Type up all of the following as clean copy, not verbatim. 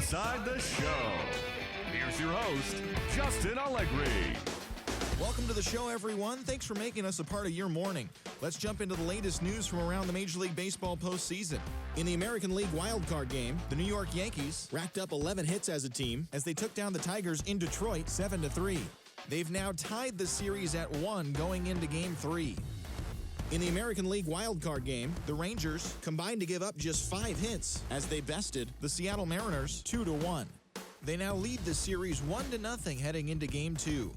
inside the show. Here's your host, Justin Allegri. Welcome to the show, everyone. Thanks for making us a part of your morning. Let's jump into the latest news from around the Major League Baseball postseason. In the American League Wildcard game, the New York Yankees racked up 11 hits as a team as they took down the Tigers in Detroit 7-3. They've now tied the series at 1 going into Game 3. In the American League Wildcard game, the Rangers combined to give up just 5 hits as they bested the Seattle Mariners 2-1. They now lead the series 1-0 heading into Game 2.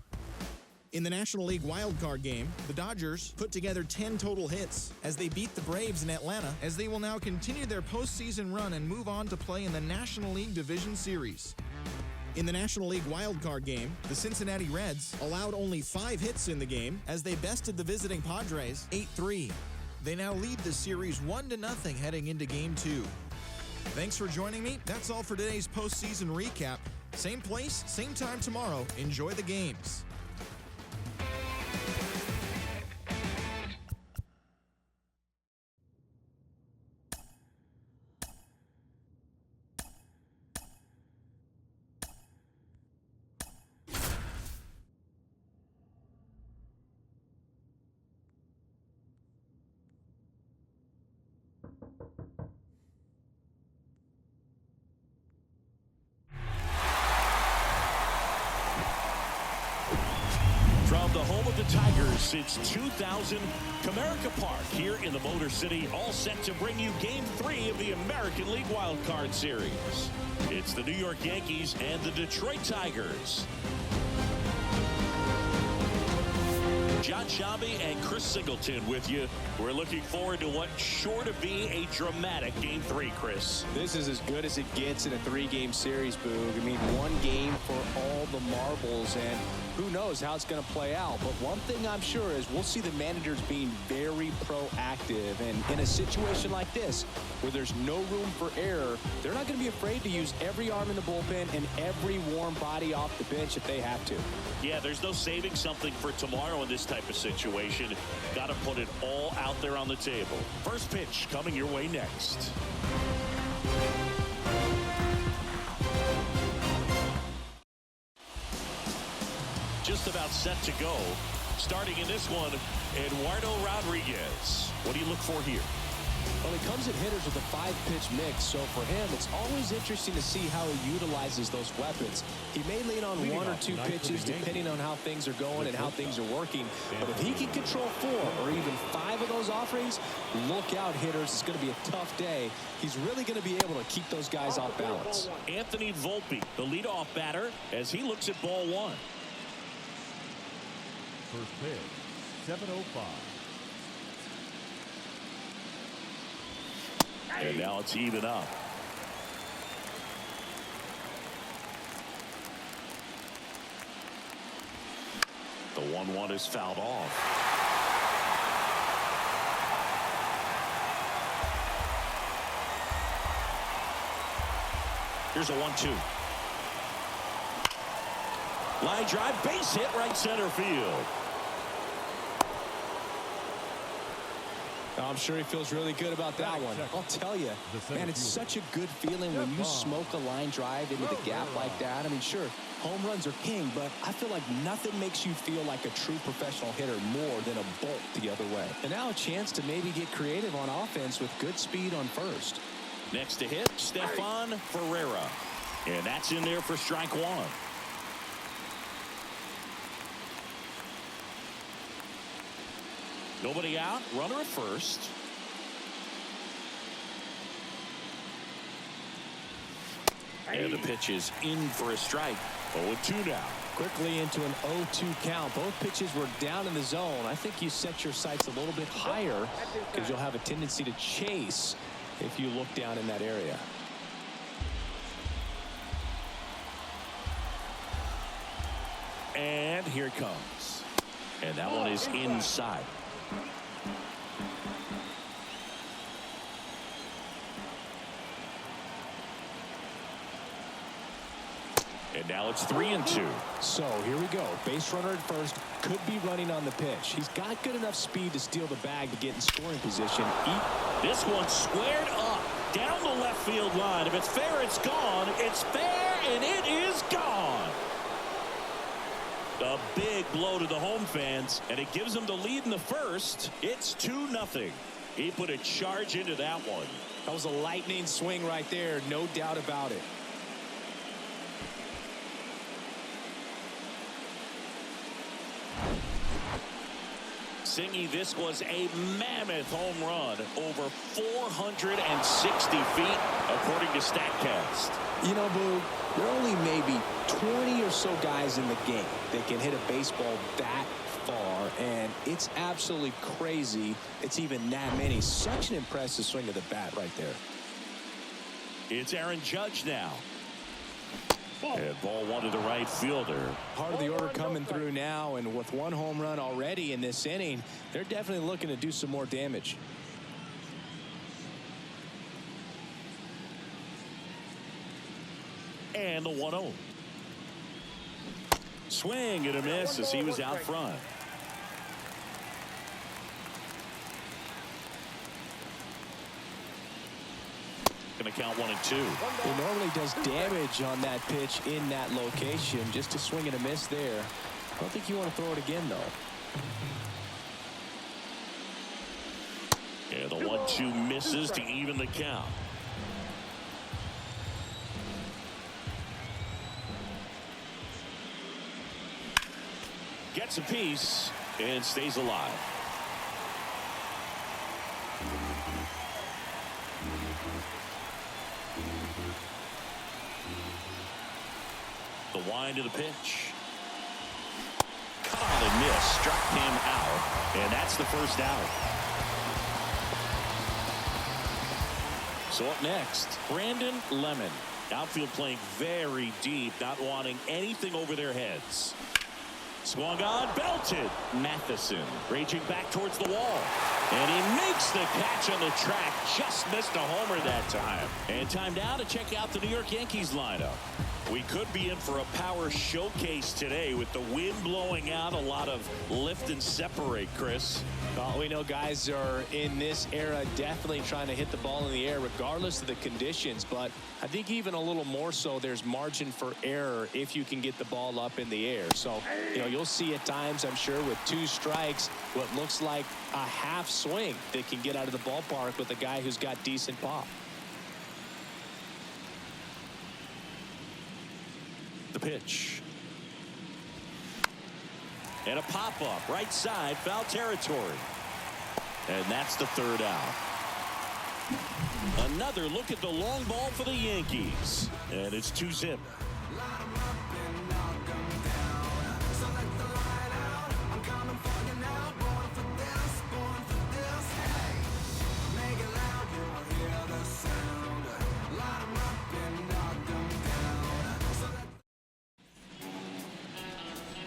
In the National League Wildcard game, the Dodgers put together 10 total hits as they beat the Braves in Atlanta, as they will now continue their postseason run and move on to play in the National League Division Series. In the National League Wildcard game, the Cincinnati Reds allowed only 5 hits in the game as they bested the visiting Padres 8-3. They now lead the series 1-0 heading into Game 2. Thanks for joining me. That's all for today's postseason recap. Same place, same time tomorrow. Enjoy the games. From the home of the Tigers since 2000, Comerica Park here in the Motor City, all set to bring you Game 3 of the American League Wildcard Series. It's the New York Yankees and the Detroit Tigers. John Shabby and Chris Singleton with you. We're looking forward to what's sure to be a dramatic Game 3, Chris. This is as good as it gets in a 3-game series, Boog. I mean, 1 game for all the marbles, and who knows how it's going to play out. But one thing I'm sure is we'll see the managers being very proactive. And in a situation like this, where there's no room for error, they're not going to be afraid to use every arm in the bullpen and every warm body off the bench if they have to. Yeah, there's no saving something for tomorrow in this type of situation. Got to put it all out there on the table. First pitch coming your way next. Just about set to go. Starting in this one, Eduardo Rodriguez. What do you look for here? Well, he comes at hitters with a 5-pitch mix, so for him, it's always interesting to see how he utilizes those weapons. He may lean on 1 or 2 pitches depending on how things are going and how things are working. But if he can control 4 or even 5 of those offerings, look out, hitters. It's going to be a tough day. He's really going to be able to keep those guys off balance. Anthony Volpe, the leadoff batter, as he looks at ball 1. First pitch, 7:05. And now it's even up. The 1-1 is fouled off. Here's a 1-2. Line drive, base hit, right center field. I'm sure he feels really good about that one. I'll tell you, man, it's such a good feeling when you smoke a line drive into the gap like that. I mean, sure, home runs are king, but I feel like nothing makes you feel like a true professional hitter more than a bolt the other way. And now a chance to maybe get creative on offense with good speed on first. Next to hit, Stefan Ferreira. And that's in there for strike 1. Nobody out, runner at first. And the pitch is in for a strike. 0-2 now. Quickly into an 0-2 count. Both pitches were down in the zone. I think you set your sights a little bit higher because you'll have a tendency to chase if you look down in that area. And here it comes. And that one is inside. And now it's 3-2. So here we go. Base runner at first, could be running on the pitch. He's got good enough speed to steal the bag to get in scoring position. This one squared up. down the left field line. If it's fair, it's gone. It's fair, and it is gone. A big blow to the home fans, and it gives them the lead in the first. It's 2-0. He put a charge into that one. That was a lightning swing right there, no doubt about it. Singy, this was a mammoth home run, over 460 feet, according to StatCast. You know, Boo, there are only maybe 20 or so guys in the game that can hit a baseball that far, and it's absolutely crazy it's even that many. Such an impressive swing of the bat right there. It's Aaron Judge now. And ball one to the right fielder. Part of the order coming through now, and with one home run already in this inning, they're definitely looking to do some more damage. And the 1-0. Swing and a miss as he was out front. Going to count 1-2. He normally does damage on that pitch in that location. Just a swing and a miss there. I don't think you want to throw it again, though. Yeah, the 1-2 misses to even the count. Gets a piece and stays alive. The wind of the pitch. Caught and missed. Struck him out. And that's the first out. So up next, Brandon Lemon. Outfield playing very deep, not wanting anything over their heads. Swung on, belted. Matheson raging back towards the wall. And he makes the catch on the track. Just missed a homer that time. And time now to check out the New York Yankees lineup. We could be in for a power showcase today with the wind blowing out, a lot of lift and separate, Chris. Well, we know guys are in this era definitely trying to hit the ball in the air regardless of the conditions, but I think even a little more so there's margin for error if you can get the ball up in the air. So, you know, you'll see at times, I'm sure, with 2 strikes, what looks like a half swing that can get out of the ballpark with a guy who's got decent pop. The pitch. And a pop-up right side, foul territory. And that's the third out. Another look at the long ball for the Yankees. And it's 2-0.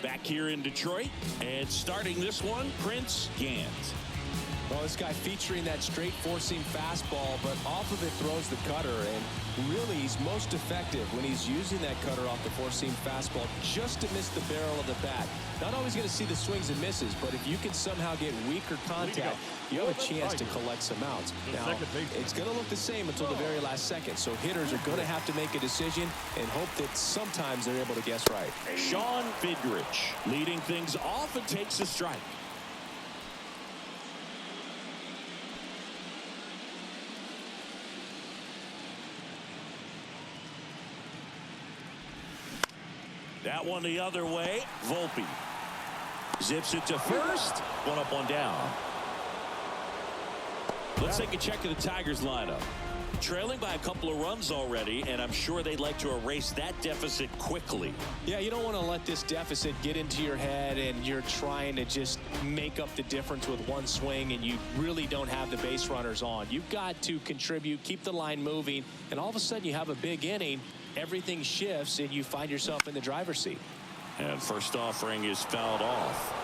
Back here in Detroit, and starting this one, Prince Gant. Well, this guy featuring that straight four-seam fastball, but off of it throws the cutter, and really he's most effective when he's using that cutter off the four-seam fastball just to miss the barrel of the bat. Not always going to see the swings and misses, but if you can somehow get weaker contact, you have a chance to collect some outs. Now, it's going to look the same until the very last second, so hitters are going to have to make a decision and hope that sometimes they're able to guess right. Sean Fidrich leading things off and takes a strike. That one the other way. Volpe zips it to first. One up, one down. Let's take a check of the Tigers lineup. Trailing by a couple of runs already, and I'm sure they'd like to erase that deficit quickly. Yeah, you don't want to let this deficit get into your head and you're trying to just make up the difference with one swing and you really don't have the base runners on. You've got to contribute, keep the line moving, and all of a sudden you have a big inning. Everything shifts and you find yourself in the driver's seat. And first offering is fouled off.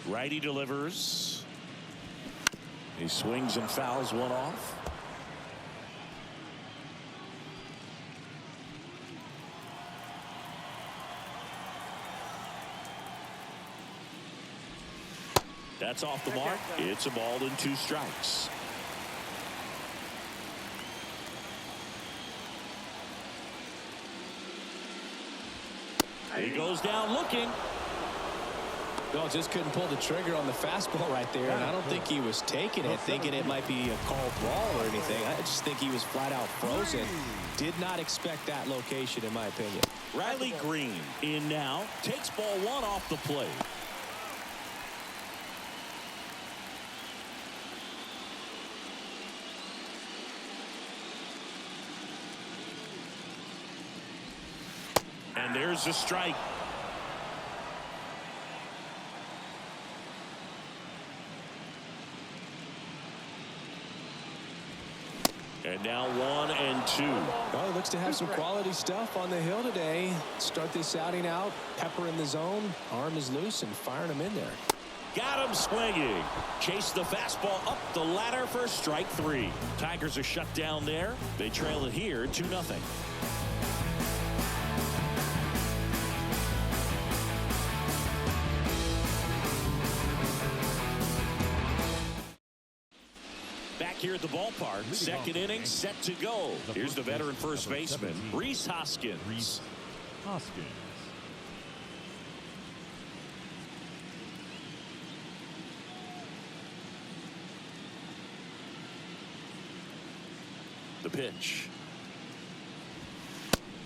Righty delivers. He swings and fouls one off. That's off the mark. It's a ball and 2 strikes. He goes down looking. No, just couldn't pull the trigger on the fastball right there, and I don't think he was taking it, thinking it might be a called ball or anything. I just think he was flat out frozen. Did not expect that location, in my opinion. Riley Green in now. Takes ball 1 off the plate. And there's a strike. And now 1 and 2. Well, he looks to have some quality stuff on the hill today. Start this outing out. Pepper in the zone. Arm is loose and firing him in there. Got him swinging. Chase the fastball up the ladder for strike 3. Tigers are shut down there. They trail it here 2-0. Here at the ballpark, second inning set to go. Here's the veteran first baseman, Rhys Hoskins. The pitch.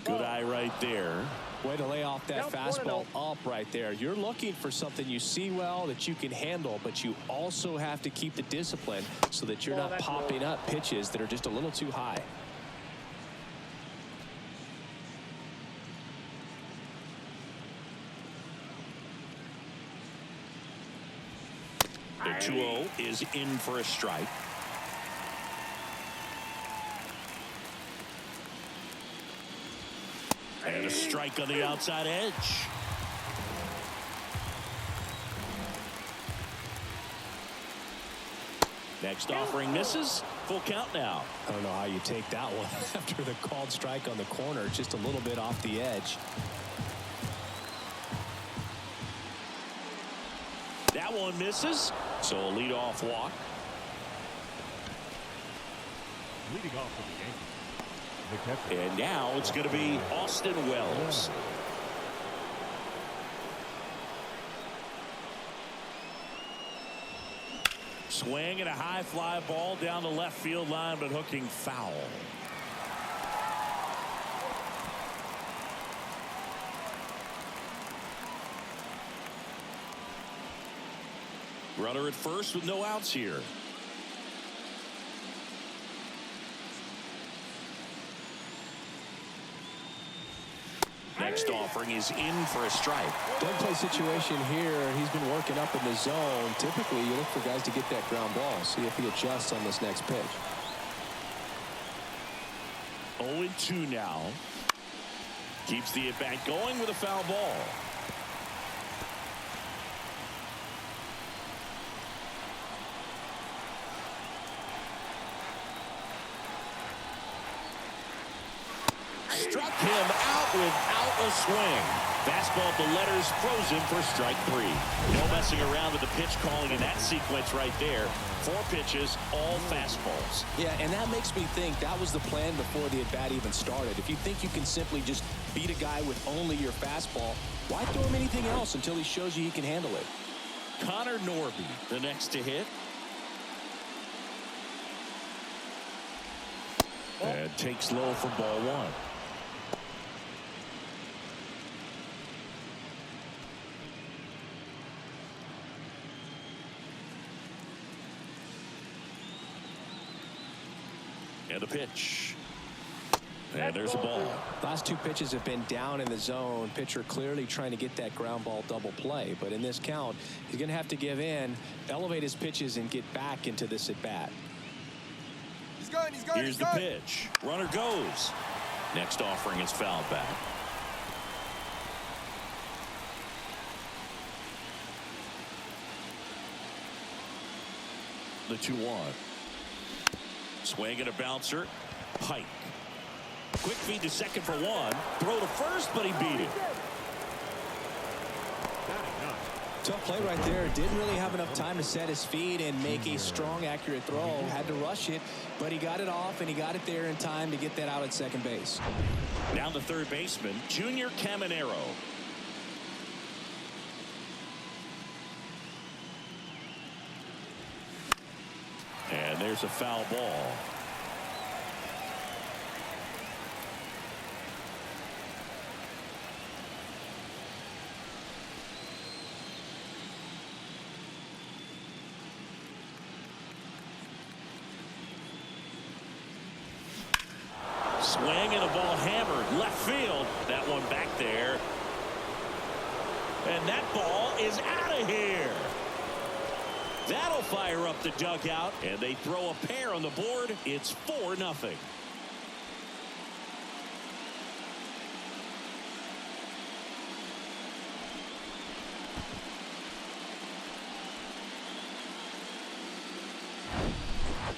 Good eye right there. Way to lay off that fastball up right there. You're looking for something you see well that you can handle, but you also have to keep the discipline so that you're not popping up pitches that are just a little too high. The 2-0 is in for a strike. And a strike on the outside edge. Next offering misses. Full count now. I don't know how you take that one after the called strike on the corner. Just a little bit off the edge. That one misses. So a leadoff walk. Leading off for the Yankees. And now it's going to be Austin Wells. Swing and a high fly ball down the left field line, but hooking foul. Runner at first with no outs here. Next offering is in for a strike. Double play situation here. He's been working up in the zone. Typically, you look for guys to get that ground ball. See if he adjusts on this next pitch. 0-2 now. Keeps the at-bat going with a foul ball. Struck him out without a swing. Fastball at the letters, frozen for strike 3. No messing around with the pitch calling in that sequence right there. 4 pitches, all fastballs. Yeah, and that makes me think that was the plan before the at-bat even started. If you think you can simply just beat a guy with only your fastball, why throw him anything else until he shows you he can handle it? Connor Norby, the next to hit. And takes low for ball 1. And a pitch. And there's a ball. Last 2 pitches have been down in the zone. Pitcher clearly trying to get that ground ball double play. But in this count, he's going to have to give in, elevate his pitches, and get back into this at bat. Here's the pitch. Runner goes. Next offering is fouled back. The 2-1. Swing and a bouncer. Pike. Quick feed to second for 1. Throw to first, but he beat it. Tough play right there. Didn't really have enough time to set his feet and make a strong, accurate throw. Had to rush it, but he got it off, and he got it there in time to get that out at second base. Down the third baseman, Junior Caminero. And there's a foul ball. Swing and a ball hammered left field. That one back there. And that ball is out of here. That'll fire up the dugout, and they throw a pair on the board. It's 4-0.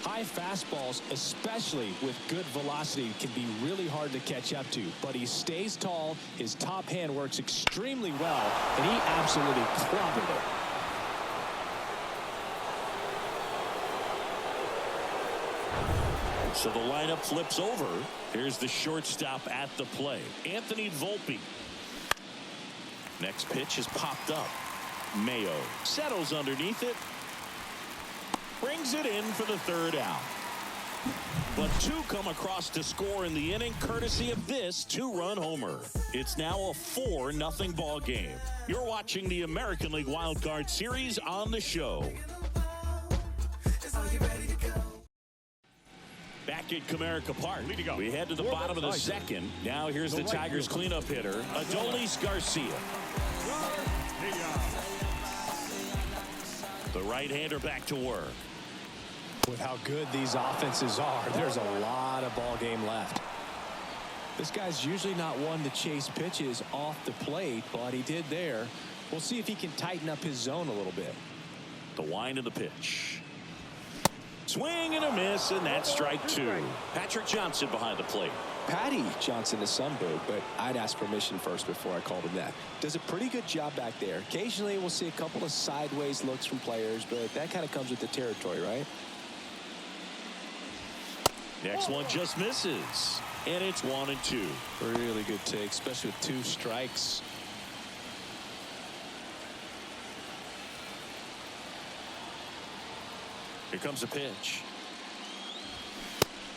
High fastballs, especially with good velocity, can be really hard to catch up to. But he stays tall, his top hand works extremely well, and he absolutely clobbered it. So the lineup flips over. Here's the shortstop at the plate, Anthony Volpe. Next pitch is popped up. Mayo settles underneath it. Brings it in for the third out. But two come across to score in the inning, courtesy of this two-run homer. It's now a 4-0 ball game. You're watching the American League Wildcard Series on the show. Back at Comerica Park, we head to the bottom of the second. Now here's the Tigers cleanup hitter, Adolis Garcia. The right-hander back to work. With how good these offenses are, there's a lot of ball game left. This guy's usually not one to chase pitches off the plate, but he did there. We'll see if he can tighten up his zone a little bit. The wind of the pitch. Swing and a miss, and that's strike two. Patrick Johnson behind the plate. Patty Johnson is some boo, but I'd ask permission first before I called him that. Does a pretty good job back there. Occasionally we'll see a couple of sideways looks from players, but that kind of comes with the territory, right? Next one just misses, and it's 1-2. Really good take, especially with two strikes. Here comes a pitch.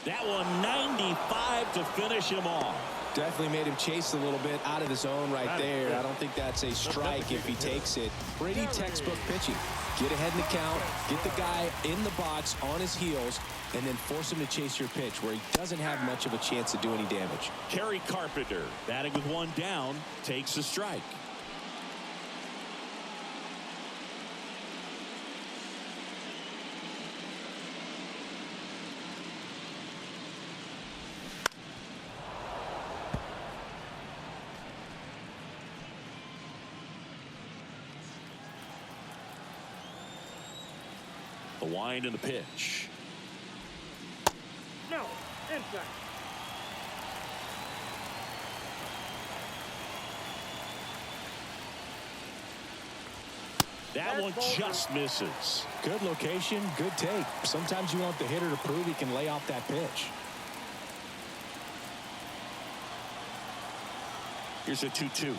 That one 95 to finish him off. Definitely made him chase a little bit out of his zone right there. I don't think that's a strike if he takes it. Pretty textbook pitching. Get ahead in the count, get the guy in the box on his heels, and then force him to chase your pitch where he doesn't have much of a chance to do any damage. Kerry Carpenter, batting with one down, takes a strike. The wind and the pitch. No, inside. That one just misses. Good location, good take. Sometimes you want the hitter to prove he can lay off that pitch. Here's a 2-2.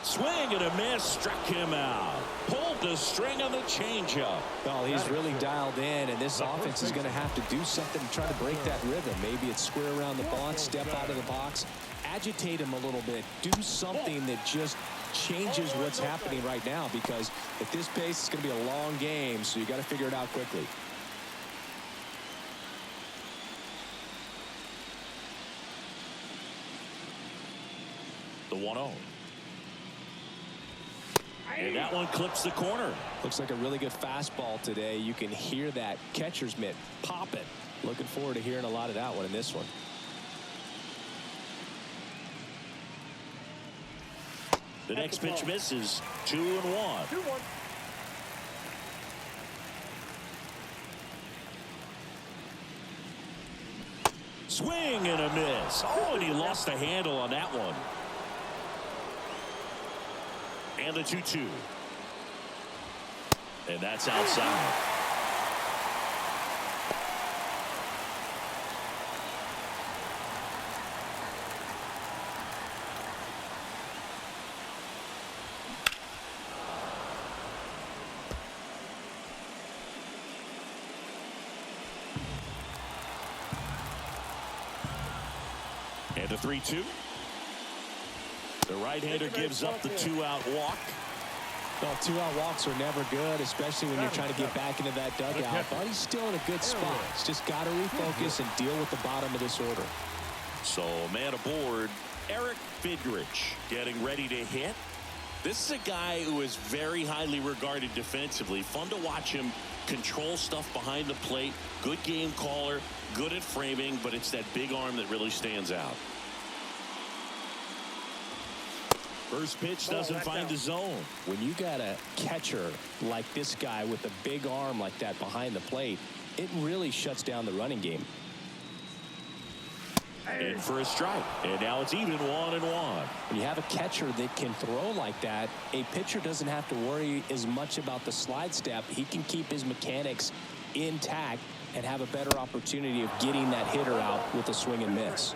Swing and a miss, struck him out. Pulled the string on the changeup. Well, he's really dialed in, and this offense is going to have to do something to try to break that rhythm. Maybe it's square around the bunt, step out of the box, agitate him a little bit, do something that just changes what's happening right now, because at this pace, it's going to be a long game, so you got to figure it out quickly. The 1-0. And that one clips the corner. Looks like a really good fastball today. You can hear that catcher's mitt popping. Looking forward to hearing a lot of that one in this one. The next pitch misses. 2-1. 2-1. Swing and a miss. Oh, and he lost the handle on that one. And the 2-2. And that's outside. And a 3-2. The right-hander gives up the 2-out walk. Well, 2-out walks are never good, especially when you're trying to get back into that dugout. But he's still in a good spot. He's just got to refocus and deal with the bottom of this order. So, man aboard, Eric Fidrich getting ready to hit. This is a guy who is very highly regarded defensively. Fun to watch him control stuff behind the plate. Good game caller, good at framing, but it's that big arm that really stands out. First pitch doesn't find the zone. When you got a catcher like this guy with a big arm like that behind the plate, it really shuts down the running game. In for a strike, and now it's even 1-1. When you have a catcher that can throw like that, a pitcher doesn't have to worry as much about the slide step. He can keep his mechanics intact and have a better opportunity of getting that hitter out with a swing and miss.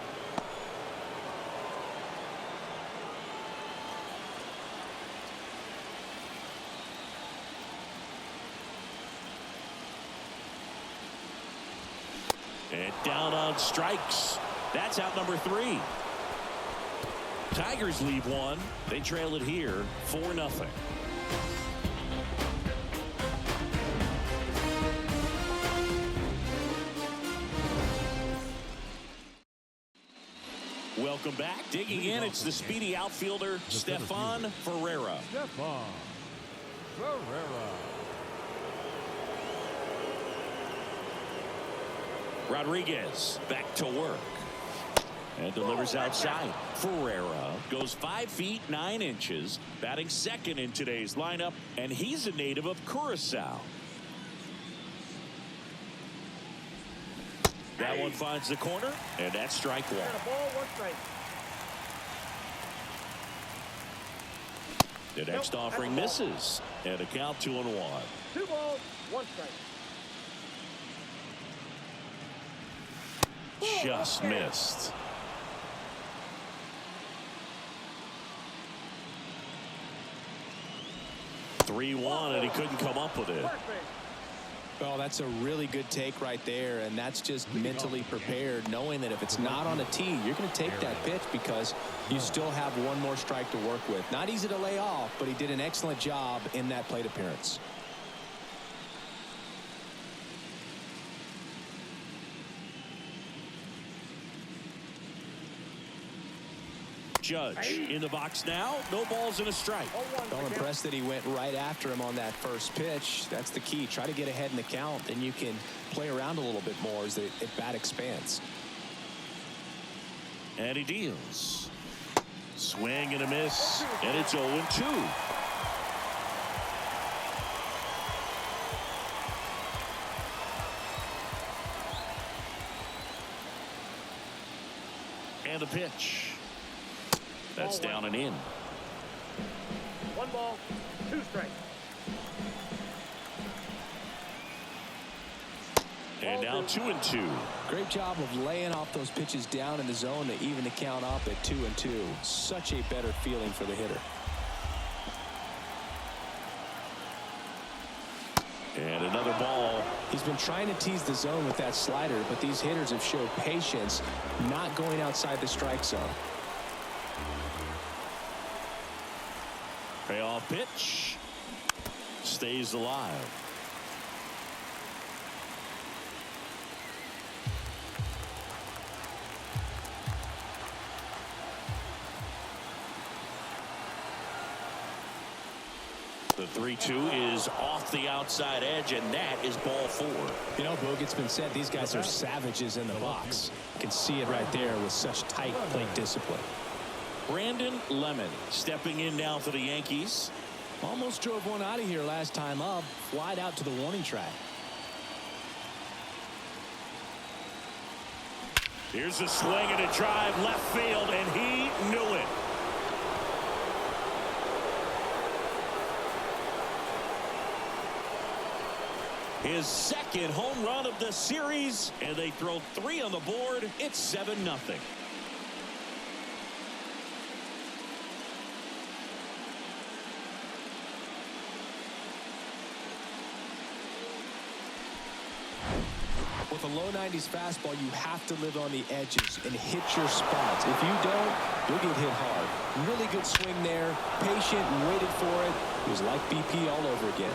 And down on strikes. That's out number 3. Tigers leave one. They trail it here 4-0. Welcome back. Digging in, it's the speedy outfielder, Stefan Ferreira. Stefan Ferreira. Rodriguez back to work. And delivers outside. Ferreira goes 5 feet 9 inches, batting second in today's lineup, and he's a native of Curacao. That one finds the corner, and that's strike one. The next offering misses, and a count 2-1. 2 balls, 1 strike. Just missed. (3-1), and he couldn't come up with it. Well, that's a really good take right there, and that's just mentally prepared, knowing that if it's not on a tee, you're going to take that pitch because you still have one more strike to work with. Not easy to lay off, but he did an excellent job in that plate appearance. Judge in the box now. No balls and a strike. Well, impressed that he went right after him on that first pitch. That's the key. Try to get ahead in the count, then you can play around a little bit more as the at-bat expands. And he deals. Swing and a miss, and it's 0-2. And a pitch. That's down and in. 1 ball, 2 strikes. And now 2-2. Great job of laying off those pitches down in the zone to even the count up at 2-2. Such a better feeling for the hitter. And another ball. He's been trying to tease the zone with that slider, but these hitters have showed patience, not going outside the strike zone. Payoff pitch. Stays alive. The 3-2 is off the outside edge, and that is ball 4. You know, Boog, it's been said these guys are savages in the box. You can see it right there with such tight plate discipline. Brandon Lemon stepping in now for the Yankees. Almost drove one out of here last time up. Flied out to the warning track. Here's a swing and a drive left field, and he knew it. His second home run of the series, and they throw 3 on the board. It's 7-0. With a low 90s fastball, you have to live on the edges and hit your spots. If you don't, you'll get hit hard. Really good swing there. Patient and waited for it. It was like BP all over again.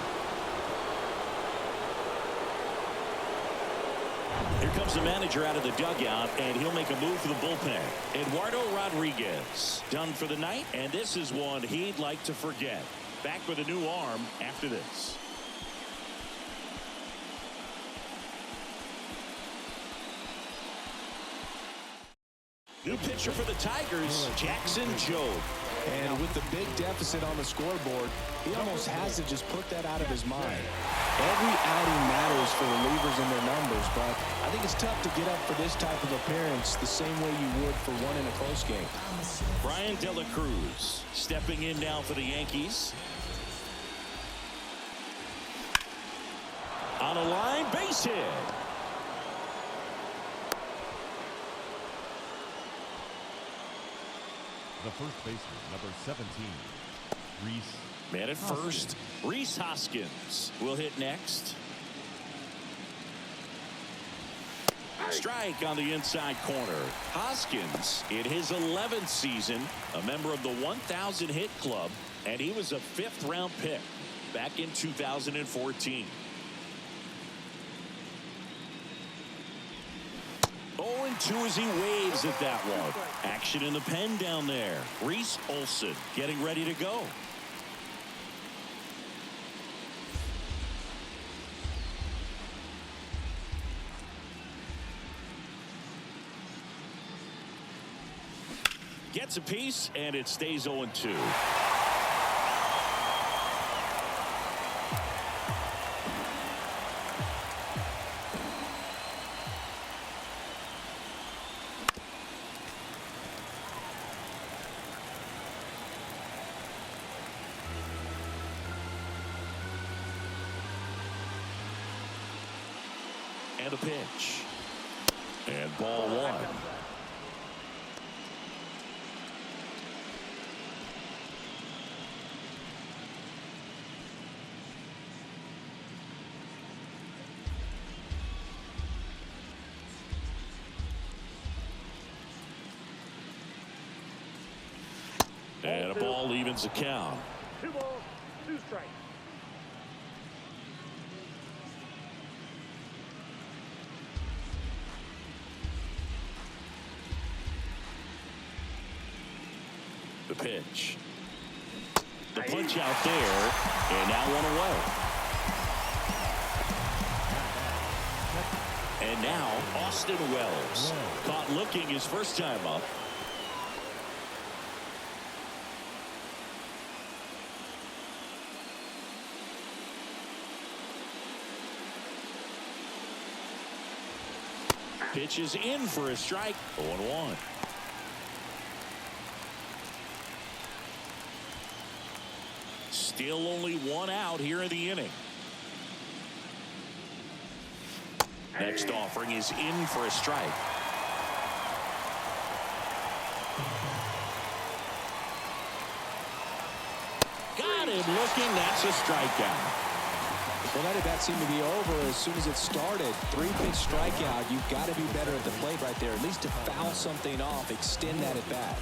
Here comes the manager out of the dugout, and he'll make a move for the bullpen. Eduardo Rodriguez done for the night, and this is one he'd like to forget. Back with a new arm after this. New pitcher for the Tigers, Jackson Jobe. And with the big deficit on the scoreboard, he almost has to just put that out of his mind. Every outing matters for relievers and their numbers, but I think it's tough to get up for this type of appearance the same way you would for one in a close game. Brian De La Cruz stepping in now for the Yankees. On a line, base hit. The first baseman, number 17, Reese. Man at first, Rhys Hoskins will hit next. Strike on the inside corner. Hoskins in his 11th season, a member of the 1,000 hit club, and he was a 5th round pick back in 2014. 0-2 as he waves at that one. Action in the pen down there. Reese Olson getting ready to go. Gets a piece, and it stays 0-2. And a pitch. And ball 1. And a ball evens the count. 2 balls, 2 strikes. The pitch. The punch out there, and now 1 away. And now Austin Wells caught looking his first time up. Pitch is in for a strike. 0-1. Still only 1 out here in the inning. Next offering is in for a strike. Got him looking. That's a strikeout. Well, that at-bat seemed to be over as soon as it started. 3-pitch strikeout. You've got to be better at the plate right there, at least to foul something off, extend that at-bat.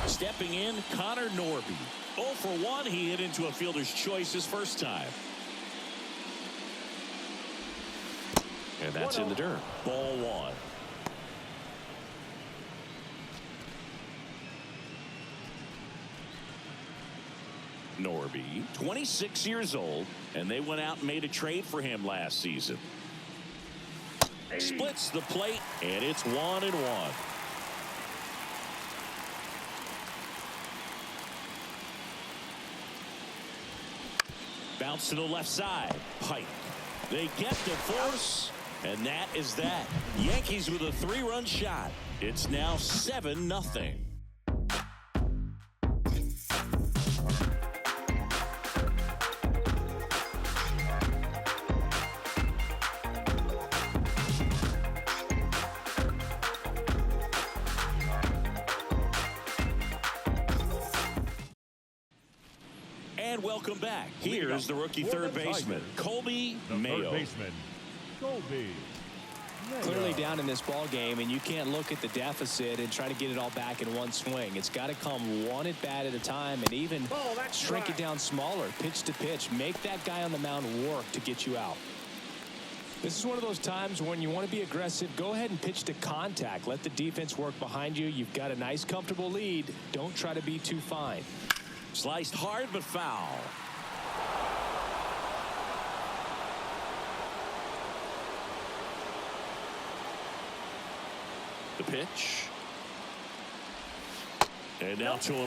Stepping in, Connor Norby. 0 for 1. He hit into a fielder's choice his first time. And that's in the dirt. Ball 1. Norby, 26 years old, and they went out and made a trade for him last season. Splits the plate, and it's 1-1. Bounce to the left side. Pike. They get the force, and that is that. Yankees with a 3-run shot. It's now 7-0. welcome back. Here's the rookie third baseman, Colby Mayo. Third baseman, Colby. Clearly down in this ball game, and you can't look at the deficit and try to get it all back in one swing. It's got to come one at bat at a time, and even shrink it down smaller, pitch to pitch. Make that guy on the mound work to get you out. This is one of those times when you want to be aggressive. Go ahead and pitch to contact. Let the defense work behind you. You've got a nice, comfortable lead. Don't try to be too fine. Sliced hard but foul. The pitch. And now 2-1.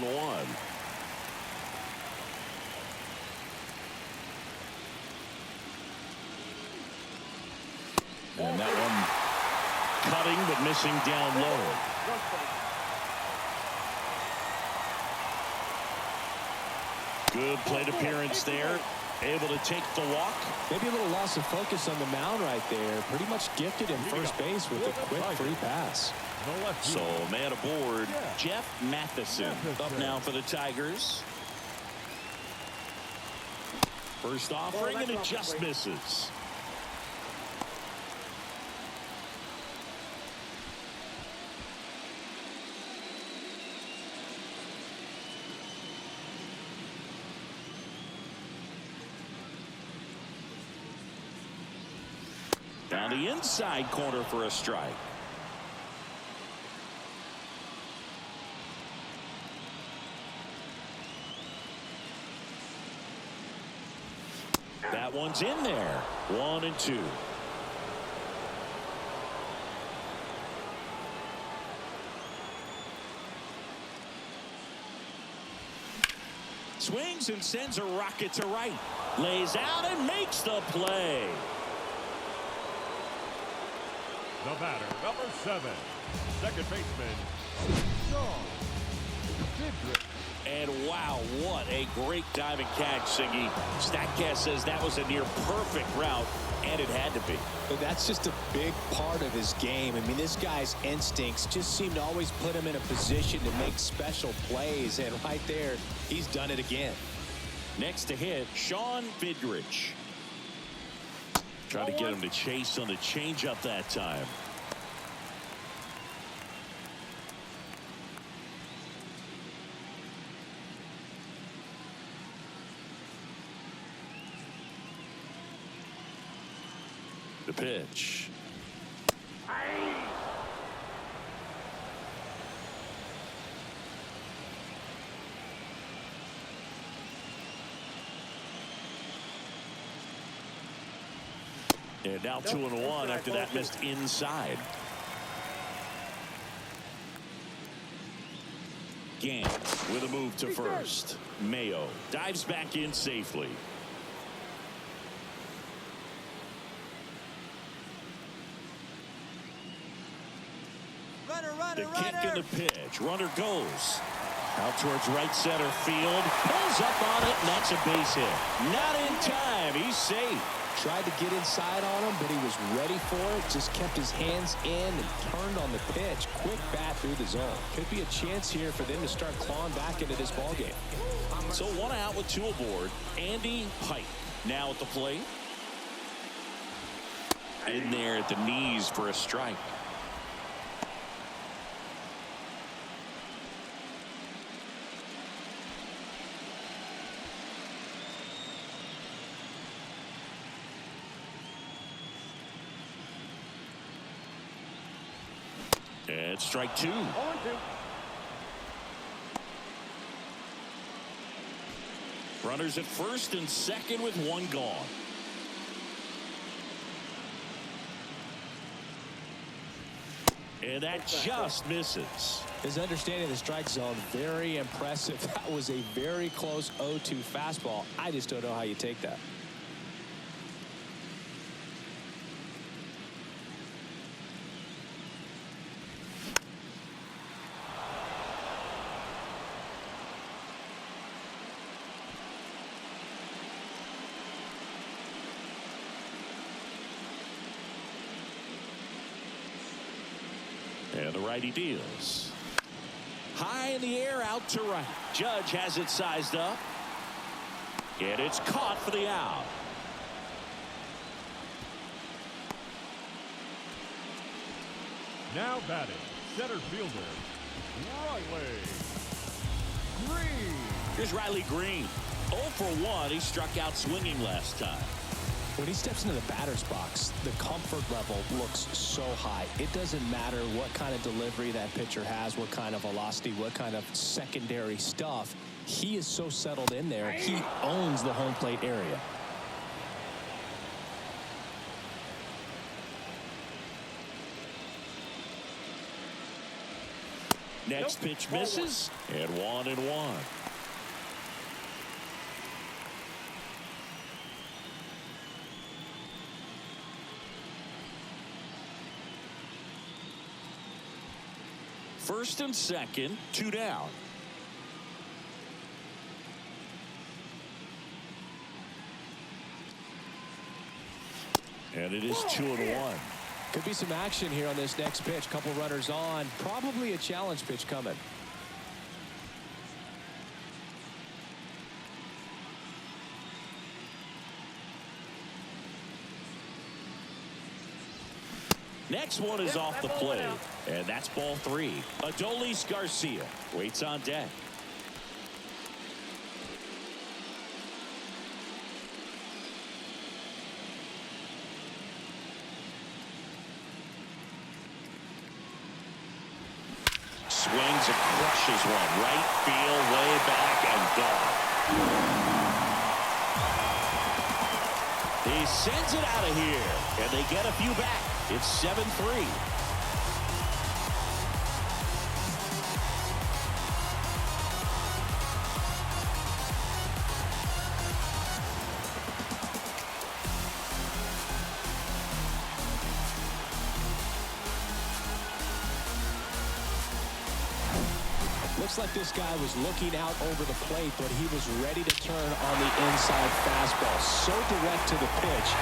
And that one cutting but missing down low. Good plate appearance there. Able to take the walk. Maybe a little loss of focus on the mound right there. Pretty much gifted in first base with a quick free pass. So man aboard, Jeff Matheson up now for the Tigers. First offering and it just misses. Down the inside corner for a strike. That one's in there. 1-2. Swings and sends a rocket to right. Lays out and makes the play. The batter, number 7, second baseman, Sean Vidrick. And wow, what a great diving catch, Siggy. StatCast says that was a near perfect route, and it had to be. But that's just a big part of his game. I mean, this guy's instincts just seem to always put him in a position to make special plays, and right there, he's done it again. Next to hit, Sean Vidrick. Try to get him to chase on the changeup that time. The pitch. And now 2-1 after that missed inside. Gant with a move to first. Mayo dives back in safely. The kick and the pitch. Runner goes out towards right center field. Pulls up on it, and that's a base hit. Not in time. He's safe. Tried to get inside on him, but he was ready for it. Just kept his hands in and turned on the pitch. Quick bat through the zone. Could be a chance here for them to start clawing back into this ball game. So 1 out with 2 aboard. Andy Pike now at the plate. In there at the knees for a strike. And strike 2. 0-2. Runners at first and second with 1 gone. And that just misses. His understanding of the strike zone, very impressive. That was a very close 0-2 fastball. I just don't know how you take that. And the righty deals. High in the air, out to right. Judge has it sized up. And it's caught for the out. Now batting, center fielder, Riley Green. Here's Riley Green. 0 for 1. He struck out swinging last time. When he steps into the batter's box, the comfort level looks so high. It doesn't matter what kind of delivery that pitcher has, what kind of velocity, what kind of secondary stuff. He is so settled in there. He owns the home plate area. Next pitch misses, and 1-1. First and second, 2 down. And it is 2-1. Could be some action here on this next pitch. Couple runners on. Probably a challenge pitch coming. Next one is off the plate, and that's ball 3. Adolis Garcia waits on deck. Swings and crushes one. Right field, way back, and gone. He sends it out of here, and they get a few back. It's 7-3. Looks like this guy was looking out over the plate, but he was ready to turn on the inside fastball. So direct to the pitch.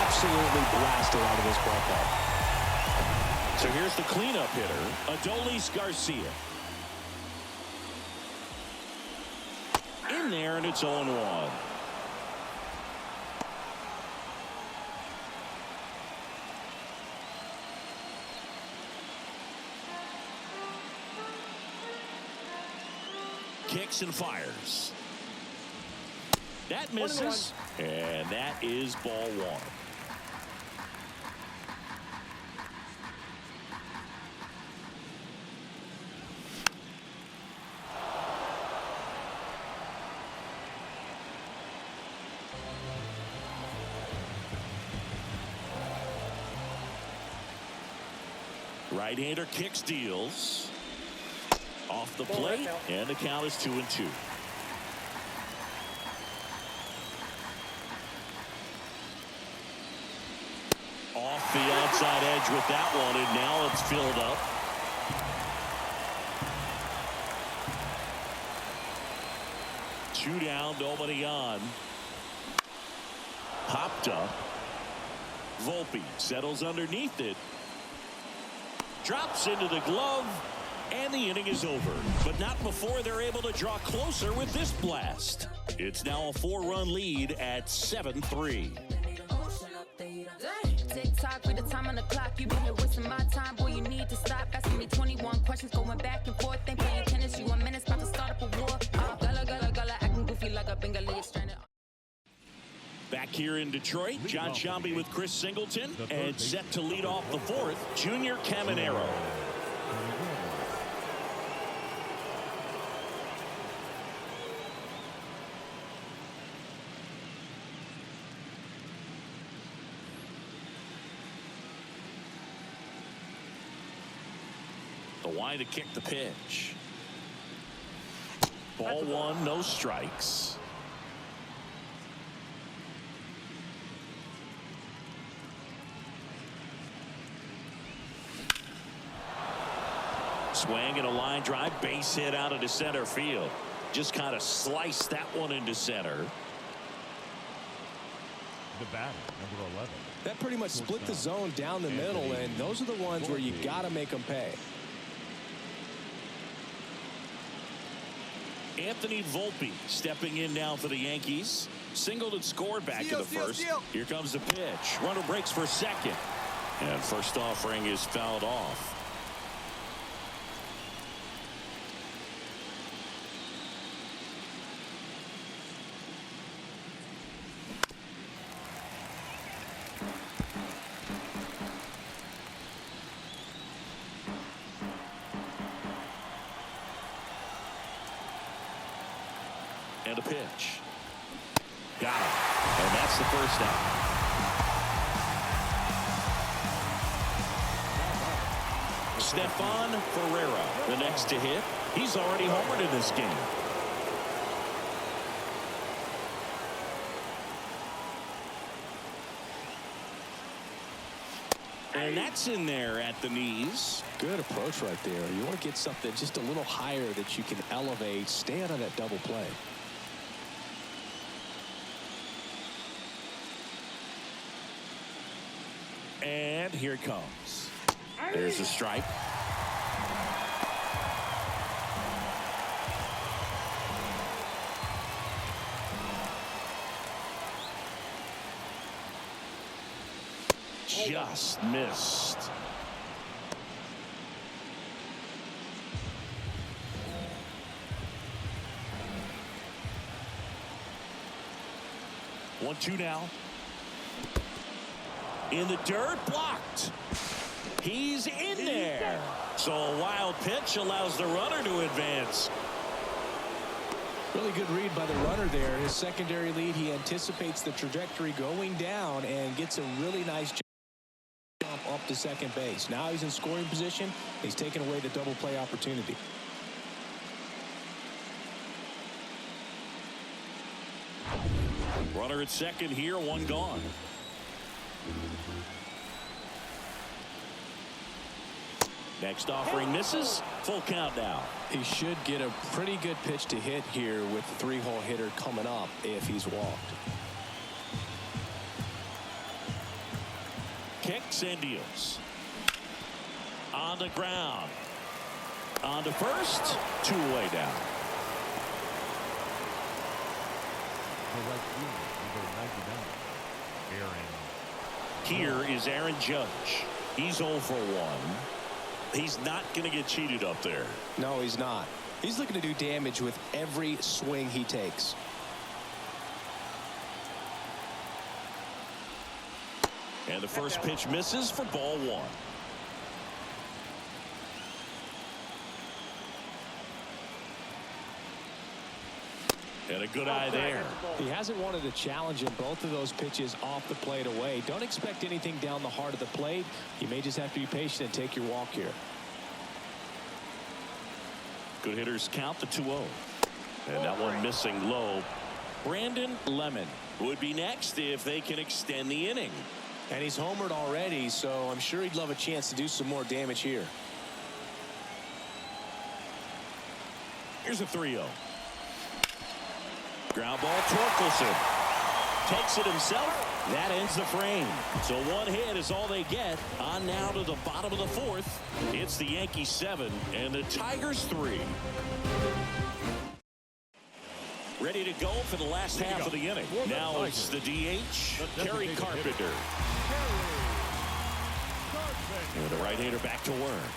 Absolutely blasted out of this ballpark. So here's the cleanup hitter, Adolis Garcia. In there, and it's 0-1. Kicks and fires. That misses, and that is ball 1. Right-hander kicks, deals. Off the plate, and the count is 2-2. Off the outside edge with that one, and now it's filled up. Two down, nobody on. Popped up. Volpe settles underneath it. Drops into the glove. And the inning is over, but not before they're able to draw closer with this blast. It's now a 4-run lead at 7-3. Tick-tock with the time on the clock. You been here wasting my time. Boy, you need to stop asking me 21 questions, going back and forth. Ain't playing tennis. You a menace, about to start up a war. Gullah, acting goofy like a Bengali stranded. Back here in Detroit, John Shambi with Chris Singleton, and set to lead off the 4th, Junior Caminero. The line to kick the pitch. Ball 1, no strikes. Swing and a line drive, base hit out into center field. Just kind of sliced that one into center. The batter, number 11. That pretty much split the zone down the middle, and those are the ones where you got to make them pay. Anthony Volpe stepping in now for the Yankees. Singled and scored back in the first. Here comes the pitch. Runner breaks for second. And first offering is fouled off. And a pitch. Got it. And that's the first out. Stefan Ferreira, the next to hit. He's already homered in this game. And that's in there at the knees. Good approach right there. You want to get something just a little higher that you can elevate. Stay out of that double play. And here it comes. There's a strike. Just missed. One, two now. In the dirt, blocked. He's in there. So a wild pitch allows the runner to advance. Really good read by the runner there. His secondary lead, he anticipates the trajectory going down and gets a really nice jump up to second base. Now he's in scoring position. He's taken away the double play opportunity. Runner at second here, one gone. Next offering misses. Full count now. He should get a pretty good pitch to hit here with the three-hole hitter coming up if he's walked. Kicks and deals. On the ground. On to first. Two away down. Here is Aaron Judge. He's 0 for 1. He's not going to get cheated up there. No, he's not. He's looking to do damage with every swing he takes. And the first pitch misses for ball one. And a good eye there. He hasn't wanted to challenge in both of those pitches off the plate away. Don't expect anything down the heart of the plate. You may just have to be patient and take your walk here. Good hitters count the 2-0. And that one missing low. Brandon Lemon would be next if they can extend the inning. And he's homered already, so I'm sure he'd love a chance to do some more damage here. Here's a 3-0. Ground ball, Torkelson takes it himself. That ends the frame. So one hit is all they get. On now to the bottom of the fourth. It's the Yankees 7 and the Tigers 3. Ready to go for the last half of the inning. Now it's the DH, Kerry Carpenter. And the right-hander back to work.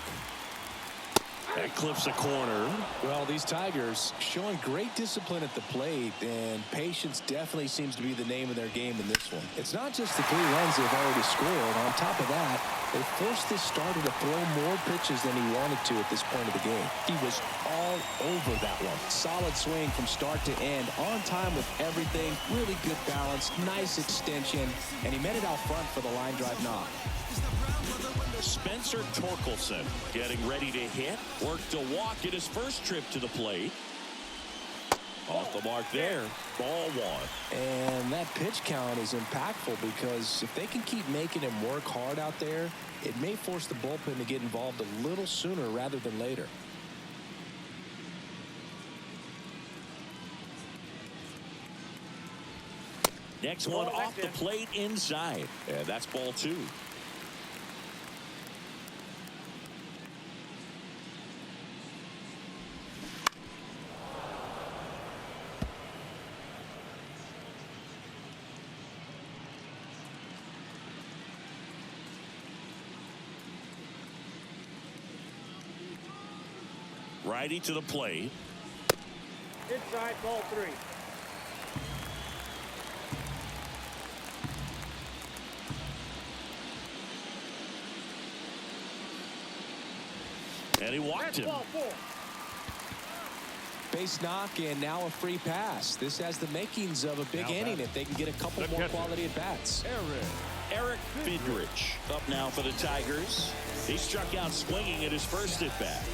That clips a corner. Well, these Tigers showing great discipline at the plate, and patience definitely seems to be the name of their game in this one. It's not just the 3 runs they've already scored. On top of that, they forced this starter to throw more pitches than he wanted to at this point of the game. He was all over that one. Solid swing from start to end, on time with everything, really good balance, nice extension, and he met it out front for the line drive knock. Spencer Torkelson getting ready to hit. Worked a walk in his first trip to the plate. Off the mark there. Ball one. And that pitch count is impactful because if they can keep making him work hard out there, it may force the bullpen to get involved a little sooner rather than later. Next one off the plate inside. And that's ball 2. Righty to the plate. Inside, ball 3. And he walked him. Ball 4. Base knock and now a free pass. This has the makings of a big inning if they can get a couple more quality at bats. Eric Fidrich up now for the Tigers. He struck out swinging at his first at bat.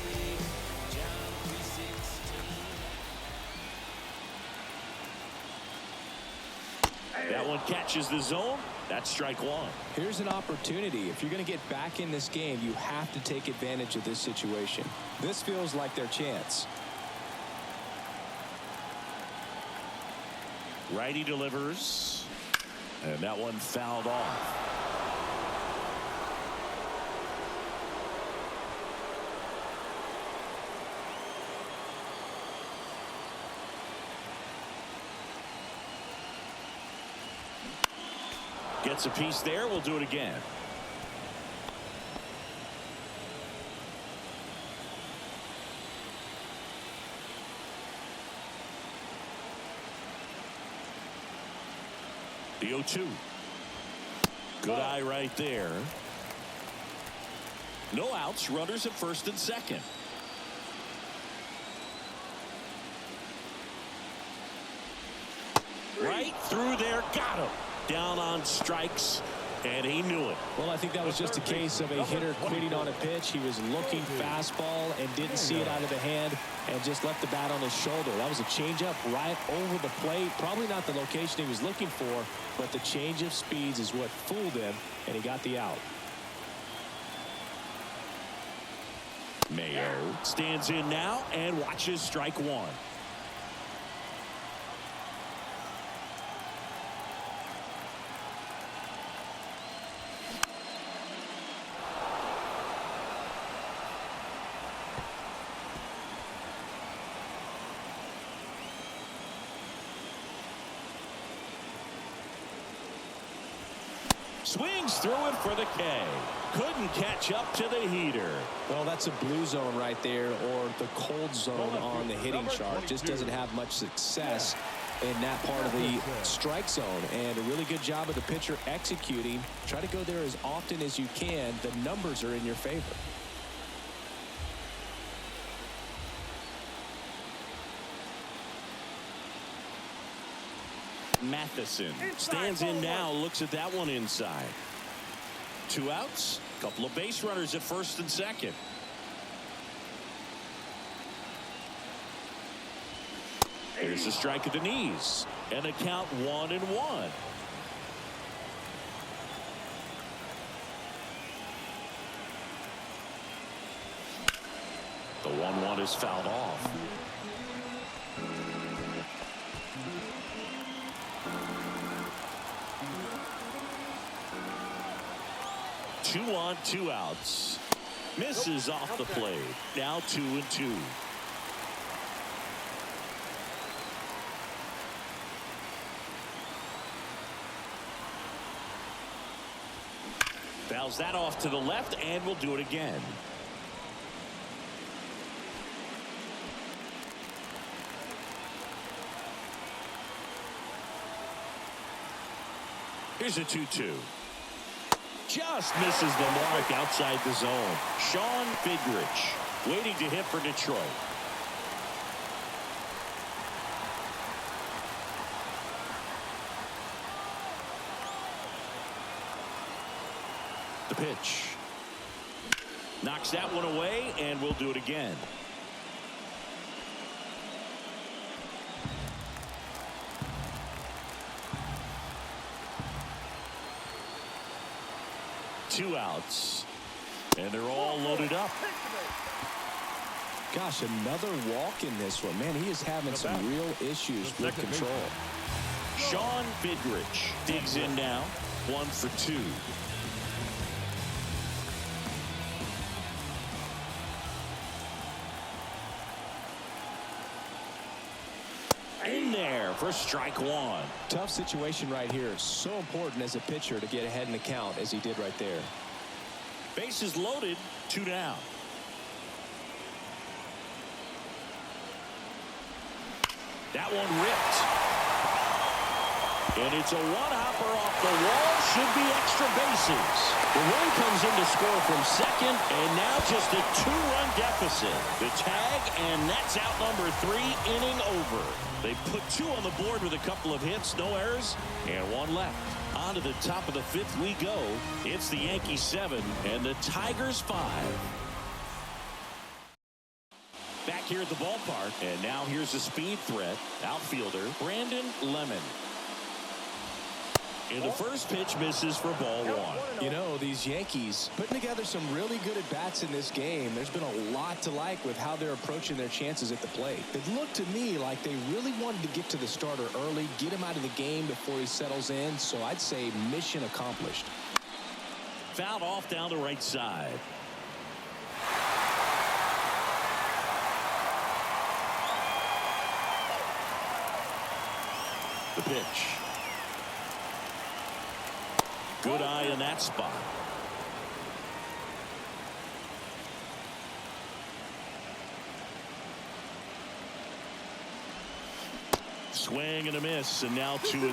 That one catches the zone. That's strike one. Here's an opportunity. If you're going to get back in this game, you have to take advantage of this situation. This feels like their chance. Righty delivers. And that one fouled off. Gets a piece there. We'll do it again. The 0-2. Good eye right there. No outs. Runners at first and second. Right through there. Got him. Down on strikes, and he knew it. Well, I think that was just a case of a hitter quitting on a pitch. He was looking fastball and didn't see it out of the hand and just left the bat on his shoulder. That was a changeup right over the plate. Probably not the location he was looking for, but the change of speeds is what fooled him, and he got the out. Mayo stands in now and watches strike one. Swings through it for the K. Couldn't catch up to the heater. Well, that's a blue zone right there, or the cold zone on the hitting chart. Just doesn't have much success in that part of the strike zone. And a really good job of the pitcher executing. Try to go there as often as you can. The numbers are in your favor. Matheson stands in now, looks at that one inside. 2 outs, couple of base runners at first and second. Here's a strike at the knees, and the count 1-1. The 1-1 is fouled off. 2 on, 2 outs. Misses off the plate. Now 2-2. Fouls that off to the left, and we'll do it again. Here's a 2-2. Just misses the mark outside the zone. Sean Fidrich waiting to hit for Detroit. The pitch. Knocks that one away, and we'll do it again. Two outs, and they're all loaded up. Gosh, another walk in this one. Man, he is having some real issues with control. Sean Fidrich digs in now. 1 for 2. In there for strike one. Tough situation right here. So important as a pitcher to get ahead in the count as he did right there. Bases loaded, 2 down. That one ripped. And it's a one-hopper off the wall. Should be extra bases. The run comes in to score from second, and now just a 2-run deficit. The tag, and that's out number 3, inning over. They put 2 on the board with a couple of hits, no errors, and 1 left. On to the top of the 5th we go. It's the Yankees 7 and the Tigers 5. Back here at the ballpark, and now here's a speed threat. Outfielder Brandon Lemon. And the first pitch misses for ball 1. You know, these Yankees putting together some really good at-bats in this game. There's been a lot to like with how they're approaching their chances at the plate. It looked to me like they really wanted to get to the starter early, get him out of the game before he settles in. So I'd say mission accomplished. Fouled off down the right side. The pitch. Good eye in that spot. Swing and a miss, and now 2-2.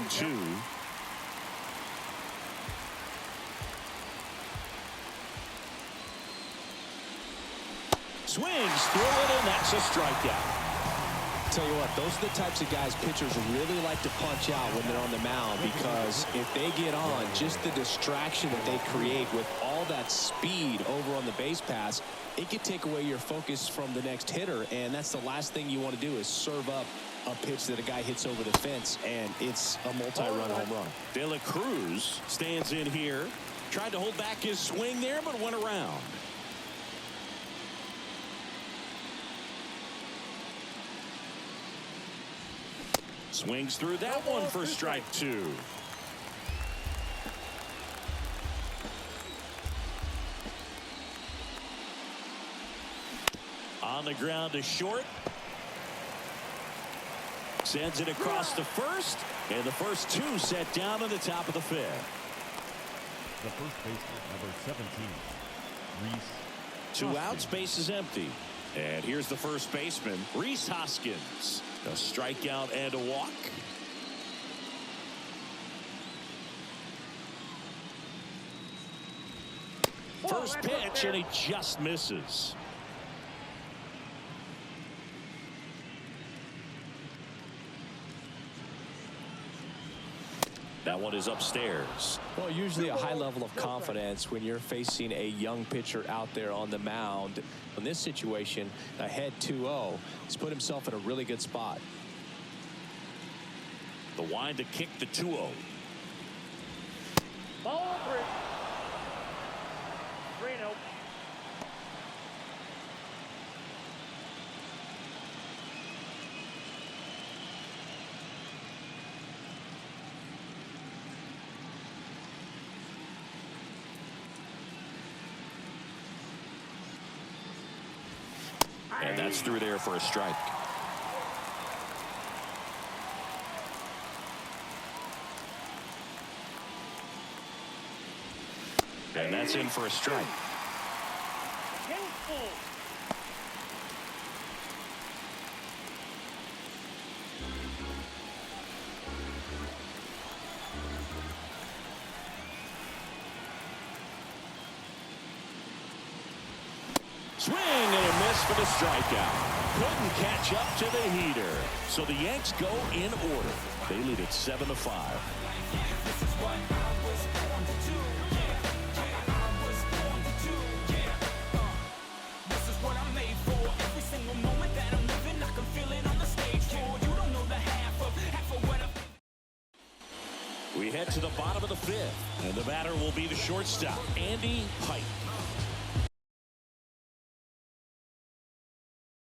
Swings through it, and that's a strikeout. Tell you what, those are the types of guys pitchers really like to punch out when they're on the mound, because if they get on, just the distraction that they create with all that speed over on the base pass, it could take away your focus from the next hitter, and that's the last thing you want to do is serve up a pitch that a guy hits over the fence, and it's a multi-run home run. De La Cruz stands in here. Tried to hold back his swing there, but went around. Swings through that one for strike 2. On the ground to short. Sends it across to first. And the first 2 set down on the top of the 5th. The first baseman, number 17, Reese. 2 outs, base is empty. And here's the first baseman, Rhys Hoskins. A strikeout and a walk. First pitch, and he just misses. That one is upstairs. Well, usually a high level of confidence when you're facing a young pitcher out there on the mound. In this situation, ahead 2-0, he's put himself in a really good spot. The wind to kick the 2-0. Ball 3. 3-0. And that's through there for a strike. And that's in for a strike. Swing and a miss for the strikeout. Couldn't catch up to the heater. So the Yanks go in order. They lead at 7-5. We head to the bottom of the 5th, and the batter will be the shortstop, Andy Pike.